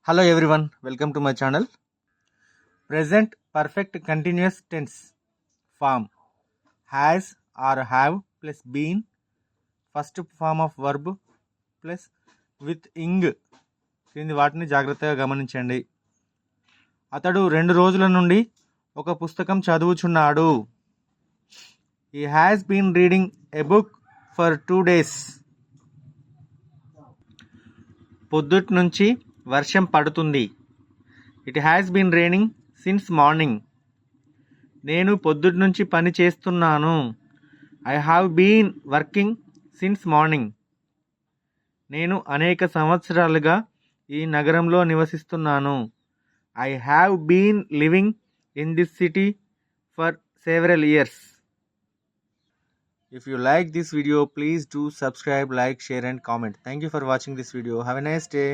Hello everyone, welcome to my channel. Present perfect continuous tense form has or have plus been, first form of verb plus with ing. క్రింది వాటిని జాగ్రత్తగా గమనించండి. అతడు 2 రోజుల నుండి ఒక పుస్తకం చదువుచున్నాడు. He has been reading a book for 2 days. పొద్దుటి నుంచి వర్షం పడుతుంది. It has been raining since morning. నేను పొద్దుటి నుంచి పని చేస్తున్నాను. I have been working since morning. నేను అనేక సంవత్సరాలుగా ఈ నగరంలో నివసిస్తున్నాను. I have been living in this city for several years. If you like this video, please do subscribe, like, share and comment. Thank you for watching this video. Have a nice day.